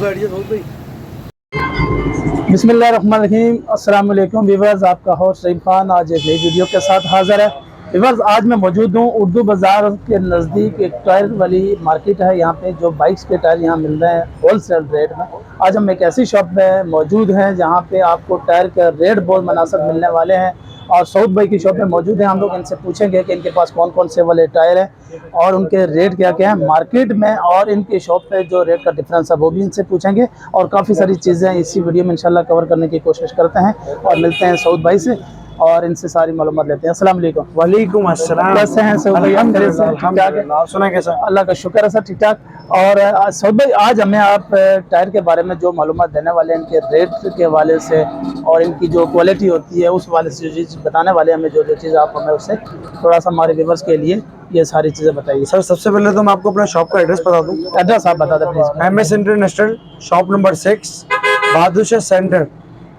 बैठिए सऊद भाई। बिस्मिल्लाहिर्रहमानिर्रहीम, अस्सलाम वालेकुम व्यूअर्स, आपका होस्ट रहीम खान आज एक नई वीडियो के साथ हाज़िर है। व्यूअर्स, आज मैं मौजूद हूँ उर्दू बाज़ार के नज़दीक एक टायर वाली मार्केट है। यहाँ पे जो बाइक्स के टायर यहाँ मिल रहे हैं होल सेल रेट में। आज हम एक ऐसी शॉप में मौजूद हैं जहाँ पे आपको टायर के रेट बहुत मुनासिब मिलने वाले हैं और सऊद भाई की शॉप में मौजूद हैं। हम लोग इनसे पूछेंगे कि इनके पास कौन कौन से वाले टायर हैं और उनके रेट क्या क्या हैं मार्केट में, और इनकी शॉप पे जो रेट का डिफरेंस है वो भी इनसे पूछेंगे। और काफ़ी सारी चीज़ें इसी वीडियो में इंशाल्लाह कवर करने की कोशिश करते हैं और मिलते हैं सऊद भाई से और इनसे सारी मालूमात लेते हैं। अस्सलाम वालेकुम। वालेकुम अस्सलाम। कैसे हैं सऊद भाई? आप सुना कैसा? अल्लाह का शुक्र है सर, ठीक ठाक। और सऊद भाई, आज हमें आप टायर के बारे में जो मालूमात देने वाले हैं, इनके रेट के हवाले से और इनकी जो क्वालिटी होती है उस वाले से जो चीज़ बताने वाले हैं, हमें जो जो चीज़ आप हमें उससे थोड़ा सा हमारे व्यूअर्स के लिए ये सारी चीज़ें बताइए। सर सबसे पहले तो मैं आपको अपना शॉप का एड्रेस बता दूं। एड्रेस आप बता दें please. MS international shop number 6 Bahadur centre.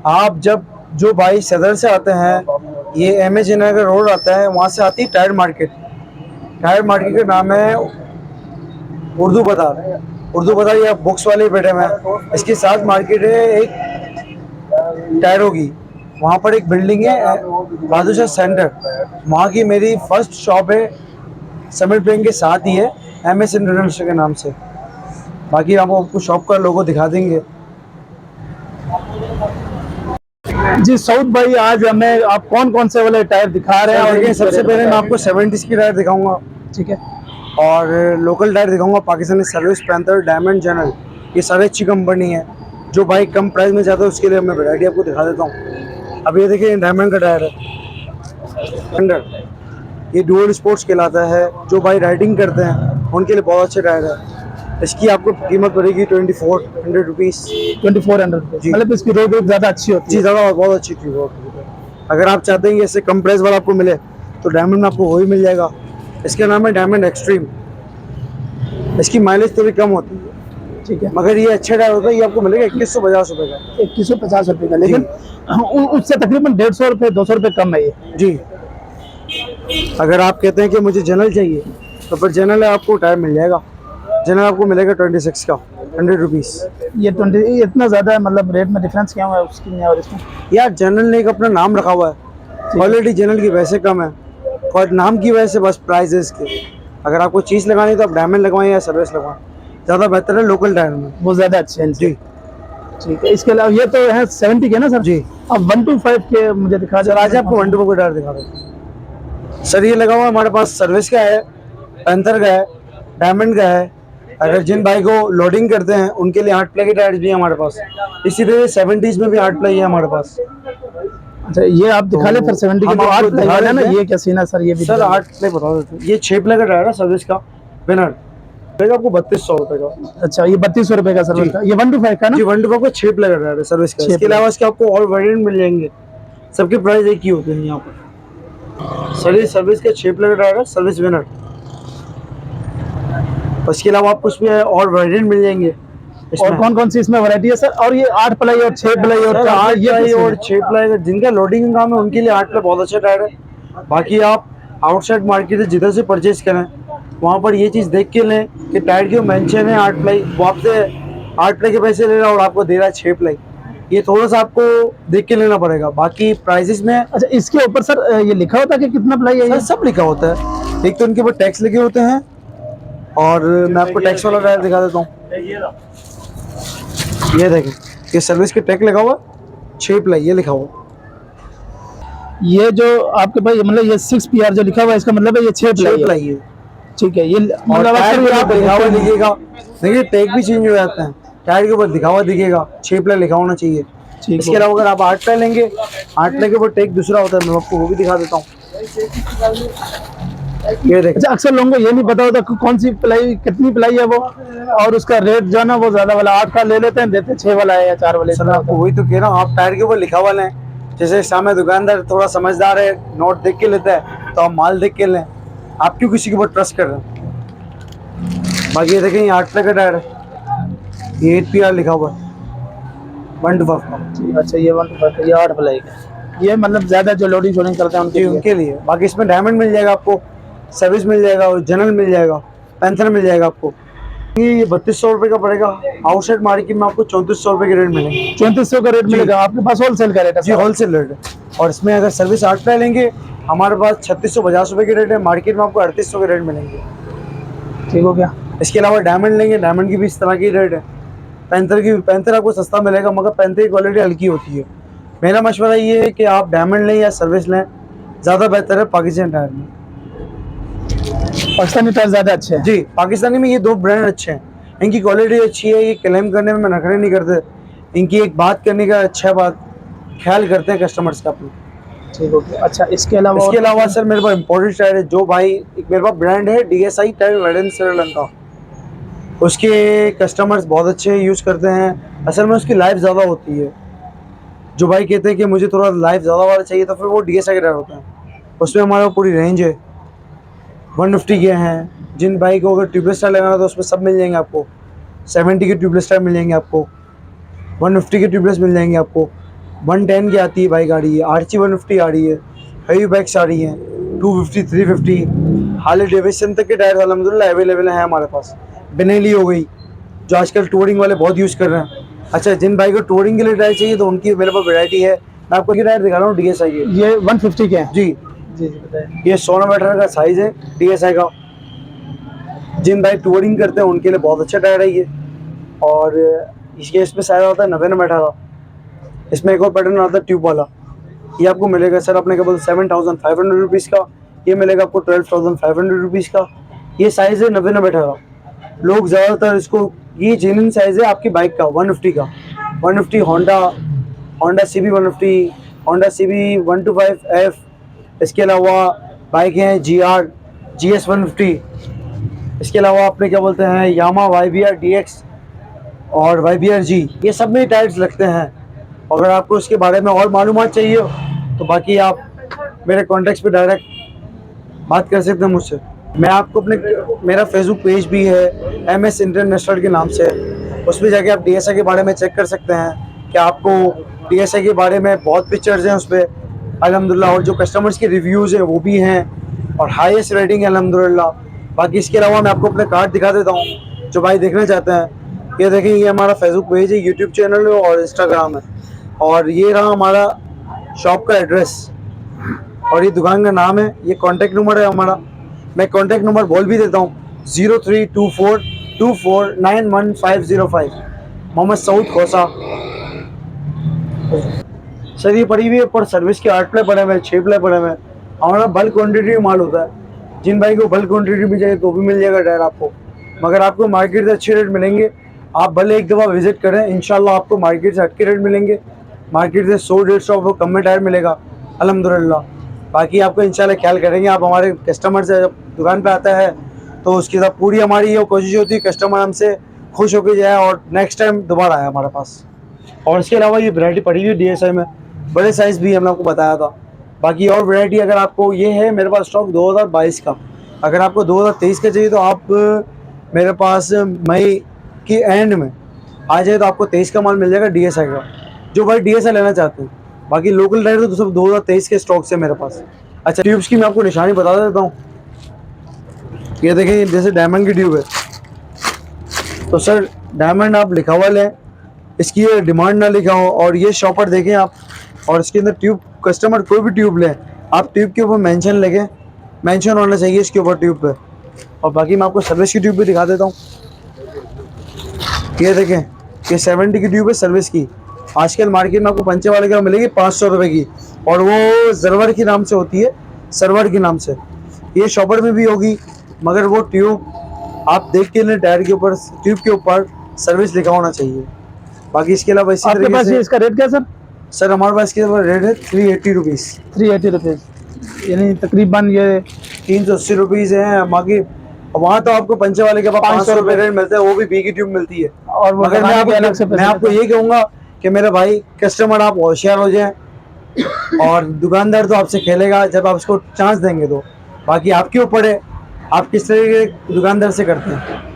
आप जब जो भाई सदर से आते हैं, ये MS नगर रोड आता है, वहाँ से आती है टायर मार्केट। टायर मार्केट का नाम है उर्दू बाजार। उर्दू बाजार ये बुक्स वाले बैठे हुए हैं, इसके साथ मार्केट है एक टायरों की। वहाँ पर एक बिल्डिंग है बहादुर सेंटर, वहाँ की मेरी फर्स्ट शॉप है। समिट बैंक के साथ ही है, MS इंटरनेशनल के नाम से। बाकी आपको शॉप का लोगो दिखा देंगे। जी सऊद भाई, आज हमें आप कौन कौन से वाले टायर दिखा रहे हैं? और देखिए, सबसे पहले मैं आपको 70s की टायर दिखाऊंगा, ठीक है, और लोकल टायर दिखाऊंगा। Pakistani service, panther, diamond, general, ये सारे अच्छी कंपनी है। जो भाई कम प्राइस में चाहता है उसके लिए मैं वैरायटी आपको दिखा देता हूँ। अब ये देखिए, डायमंड का टायर है, ये डुअल स्पोर्ट्स कहलाता है। जो भाई राइडिंग करते हैं उनके लिए बहुत अच्छे टायर है। इसकी आपको कीमत पड़ेगी 2400 रुपीज़। 2400 मतलब इसकी रोड ज़्यादा अच्छी होती है? जी, ज़्यादा बहुत अच्छी थी वो। अगर आप चाहते हैं कि इससे कम प्राइस वाला आपको मिले तो डायमंड में आपको वही मिल जाएगा। इसका नाम है डायमंड एक्सट्रीम। इसकी माइलेज थोड़ी कम होती है, ठीक है, मगर ये अच्छा टायर होता है। ये आपको मिलेगा 2150 रुपये का। 2150 रुपये का, लेकिन उससे तकरीबन 150 रुपये 200 रुपये कम है ये। जी, अगर आप कहते हैं कि मुझे जनरल चाहिए तो फिर जनरल आपको टायर मिल जाएगा। जनरल आपको मिलेगा 26 का 100 रुपीज़। ये 20 इतना ज़्यादा है, मतलब रेट में डिफरेंस क्या हुआ है उसकी में और इसमें? यार, जनरल ने एक अपना नाम रखा हुआ है, क्वालिटी जनरल की वैसे कम है और नाम की वजह से बस प्राइजेस के। अगर आपको चीज़ लगानी है तो आप डायमंड लगवाएं या सर्विस लगवाएं, ज़्यादा बेहतर है लोकल टायर में, वो ज़्यादा अच्छे हैं जी। ठीक है, इसके अलावा ये तो है 70 के ना सर जी। अब 125 के मुझे दिखा सर आज आपको 125 का टायर दिखा रहे हैं। सर ये लगा हुआ है हमारे पास, सर्विस का है, पैंथर का है, डायमंड का है। अगर जिन भाई को लोडिंग करते हैं उनके लिए 8 प्ले के टायर्स भी है हमारे पास। इसी तरह 70s में भी 8 प्ले है हमारे पास। अच्छा, ये आप दिखा ले फिर 70 के जो 8 प्ले है ना, ये क्या सीन है सर? ये भी सर 8 प्ले बता देते हैं। ये 6 प्ले का टायर है सर्विस का, विनर देगा आपको 3200 रुपये का। अच्छा, ये 3200 रुपये का सर्विस का, ये 125 का ना? जी, 125 का 6 प्ले का टायर है सर्विस का। इसके अलावा इसके आपको और वेरिएंट मिल जाएंगे, सबके प्राइस एक ही होते हैं यहाँ पर। सर ये सर्विस का 6 प्ले का टायर है, सर्विस विनर। उसके अलावा आपको उसमें और वेरिएंट मिल जाएंगे। और कौन कौन सी इसमें वैरायटी है सर? और ये 8 प्लाई और 6 प्लाई और 8 प्लाई और 6 प्लाई, जिनका लोडिंग का काम है उनके लिए 8 प्लाई बहुत अच्छा टायर है। बाकी आप आउटसाइड मार्केट से जिधर से परचेज करें वहाँ पर ये चीज़ देख के लें कि टायर की मेंशन है 8 प्लाई, वो आपसे 8 प्लाई के पैसे ले रहा है और आपको दे रहा है 6 प्लाई। ये थोड़ा सा आपको देख के लेना पड़ेगा। बाकी प्राइसेस में, अच्छा, इसके ऊपर सर ये लिखा होता है कि कितना प्लाई है? सर सब लिखा होता है। एक तो उनके ऊपर टैक्स लगे होते हैं, और मैं आपको टैक्स वाला टायर दिखा देता हूँ। ये देखें, ये सर्विस के टैग लगा हुआ, 6 प्लाई ये लिखा हुआ। ये जो आपके पास मतलब ये 6 PR जो लिखा हुआ है, इसका मतलब है ये 6 प्लाई है। ठीक है, ये मतलब अक्सर भी आप लिखा हुआ दिखेगा। देखिए टैग भी चेंज हो जाते हैं, टायर के ऊपर लिखा हुआ दिखेगा, 6 प्लाई लिखा होना चाहिए। इसके अलावा अगर आप 8 प्लाई लेंगे, 8 प्लाई के ऊपर टैग दूसरा होता है, मैं आपको वो भी दिखा देता हूँ। ये देखिए। अच्छा, अक्सर लोगों को ये नहीं पता होता कौन सी प्लाई कितनी प्लाई है वो, और उसका रेट जो है ना वो ज्यादा वाला 8 का ले लेते हैं, देते 6 वाला है या 4 वाले। सर आपको वही तो कह रहा हूँ, आप टायर के ऊपर लिखा हुआ लें। जैसे सामने दुकानदार थोड़ा समझदार है, नोट देख के लेता है, तो आप माल देख के लें। आप क्यों किसी के ऊपर ट्रस्ट कर रहे हैं? बाकी ये देखें, ये 8 प्लाई का टायर है, ये 8 PR लिखा हुआ है, 125 का। अच्छा, ये 125, ये 8 प्लाई का, ये मतलब ज्यादा जो लोडिंग शोडिंग करते हैं उनके लिए। बाकी इसमें डायमंड मिल जाएगा आपको, सर्विस मिल जाएगा, और जनरल मिल जाएगा, पैंथर मिल जाएगा आपको। ये 3200 रुपये का पड़ेगा। आउटसाइड मार्केट में आपको 3400 रुपये के रेट मिलेंगे। 3400 का रेट मिलेगा आपके पास, होलसेल का रेट है जी होलसेल रेट है। और इसमें अगर सर्विस 8 का लेंगे हमारे पास 3650 रुपये के रेट है, मार्केट में आपको 3800 के रेट मिलेंगे। ठीक हो गया। इसके अलावा डायमंड लेंगे, डायमंड की भी इस तरह की रेट है। पैंथर आपको सस्ता मिलेगा, मगर पैंथर की क्वालिटी हल्की होती है। मेरा मशवरा ये है कि आप डायमंड लें या सर्विस लें, ज़्यादा बेहतर है पाकिस्तान टायर में। पाकिस्तानी टायर ज़्यादा अच्छे हैं। जी पाकिस्तानी में ये दो ब्रांड अच्छे हैं, इनकी क्वालिटी अच्छी है, ये क्लेम करने में नखरे नहीं करते, इनकी एक बात करने का अच्छा बात ख्याल करते हैं कस्टमर्स का अपने। ठीक हो गया। अच्छा इसके अलावा सर मेरे पास इम्पोर्टेड टायर है, जो भाई एक मेरे पास ब्रांड है DSI tyre made in Sri Lanka, उसके कस्टमर्स बहुत अच्छे यूज़ करते हैं। असल में उसकी लाइफ ज़्यादा होती है। जो भाई कहते हैं कि मुझे थोड़ा लाइफ ज़्यादा वाला चाहिए, तो फिर वो DSI के टायर होते हैं। उसमें हमारा पूरी रेंज है, 150 के हैं। जिन बाइक को अगर ट्यूबलेस टायर लगाना तो उसमें सब मिल जाएंगे आपको। 70 के ट्यूबलेस टायर मिल जाएंगे आपको, 150 के ट्यूबलेस मिल जाएंगे आपको, 110 की आती है बाइक आ रही है, RC 150 आ रही है, हेवी बाइक्स आ रही हैं, 250 350, हार्ले डेविडसन तक के टायर अल्हम्दुलिल्लाह अवेलेबल हैं हमारे पास। बेनेली हो गई, जो आजकल टूरिंग वाले बहुत यूज़ कर रहे हैं। अच्छा जिन बाइक को टूरिंग के लिए टायर चाहिए तो उनकी मेरे पास वैरायटी है। मैं आपको ये टायर दिखा रहा हूँ DSI के, ये 150 के हैं। जी जी बताइए। ये 16 मीटर का साइज़ है DSI का। जिन बाइक टूरिंग करते हैं उनके लिए बहुत अच्छा टायर है ये। और इसमें साइज आता है 90 मीटर का। इसमें एक और पैटर्न आता है ट्यूब वाला, ये आपको मिलेगा सर अपने केवल 7500 रुपीज़ का। ये मिलेगा आपको 12500 रुपीज़ का। ये साइज़ है 90 मीटर का। लोग ज़्यादातर इसको, ये जेन्युइन साइज़ है आपकी बाइक का 150 का। 150 Honda CB 150, Honda CB 125F। इसके अलावा बाइक हैं GS 150। इसके अलावा अपने क्या बोलते हैं यामा YBR DX और YBR G, ये सब में टायर्स लगते हैं। अगर आपको इसके बारे में और मालूमात चाहिए तो बाकी आप मेरे कॉन्टैक्ट्स पे डायरेक्ट बात कर सकते हैं मुझसे। मैं आपको मेरा फेसबुक पेज भी है MS इंटरनेशनल के नाम से, उस पर जाके आप DSI के बारे में चेक कर सकते हैं कि आपको DSI के बारे में बहुत पिक्चर्स हैं उस पर अल्हम्दुलिल्लाह, और जो कस्टमर्स के रिव्यूज़ हैं वो भी हैं और हाईएस्ट रेटिंग है अल्हम्दुलिल्लाह। बाकी इसके अलावा मैं आपको अपने कार्ड दिखा देता हूँ जो भाई देखना चाहते हैं। ये देखें, ये हमारा फेसबुक पेज है, यूट्यूब चैनल है और इंस्टाग्राम है। और ये रहा हमारा शॉप का एड्रेस और ये दुकान का नाम है, ये कॉन्टैक्ट नंबर है हमारा। मैं कॉन्टैक्ट नंबर बोल भी देता हूँ 032424910505। मोहम्मद सऊद खोसा। सर ये पड़ी हुई है पर सर्विस के 8 प्ले पड़े हुए हैं, 6 प्ले पड़े हुए हैं। हमारा बल्क क्वान्टिटी में माल होता है। जिन भाई को बल्क क्वान्टिटी में चाहिए तो भी मिल जाएगा टायर आपको, मगर आपको मार्केट से अच्छे रेट मिलेंगे। आप भले एक दफ़ा विजिट करें, इंशाल्लाह आपको मार्केट से हट के रेट मिलेंगे। मार्केट से 100-150 आपको कम में टायर मिलेगा अल्हम्दुलिल्लाह। बाकी आपको इंशाल्लाह ख्याल करेंगे। आप हमारे कस्टमर से जब दुकान पे आता है तो उसके साथ पूरी हमारी ये कोशिश होती है कस्टमर हमसे खुश होकर जाए और नेक्स्ट टाइम दोबारा आए हमारे पास। और इसके अलावा ये वैरायटी पड़ी हुई है DSI में, बड़े साइज़ भी हमने आपको बताया था। बाकी और वैरायटी अगर आपको ये है मेरे पास स्टॉक 2022 का। अगर आपको 2023 का चाहिए तो आप मेरे पास मई के एंड में आ जाए तो आपको 23 का माल मिल जाएगा DSI का, जो भाई DSI लेना चाहते हैं। बाकी लोकल टायर तो सब 2023 के स्टॉक से मेरे पास। अच्छा ट्यूब्स की मैं आपको निशानी बता देता हूँ। ये देखें जैसे डायमंड की ट्यूब है, तो सर डायमंड आप लिखा हुआ लें, इसकी ये डिमांड ना लिखा हो। और ये शॉपर देखें आप, और इसके अंदर ट्यूब कस्टमर कोई भी ट्यूब लें आप ट्यूब के ऊपर मेंशन लगे, मेंशन होना चाहिए इसके ऊपर ट्यूब पे। और बाकी मैं आपको सर्विस की ट्यूब भी दिखा देता हूँ। ये देखें ये 70 की ट्यूब है सर्विस की। आजकल मार्केट में आपको पंचे वाले का मिलेगी 500 रुपये की, और वो सर्वर के नाम से होती है, सर्वर के नाम से। ये शॉपर में भी होगी, मगर वो ट्यूब आप देख के लें, टायर के ऊपर ट्यूब के ऊपर सर्विस लिखा होना चाहिए। बाकी इसके अलावा इसी आपके पास ये इसका रेट क्या सर? सर हमारे पास इसके रेट है 380 रुपीज़। 380 रुपीज़, यानी तकरीबन ये 380 रुपीज़ है। बाकी वहाँ तो आपको पंचे वाले के पास 500 रुपये रेट मिलता है, वो भी बी की ट्यूब मिलती है। और मगर मैं आपको ये कहूँगा कि मेरे भाई कस्टमर आप होशियार हो जाएं, और दुकानदार तो आपसे खेलेगा जब आप उसको चांस देंगे तो। बाकी आपके ऊपर है आप किस तरह के दुकानदार से करते हैं।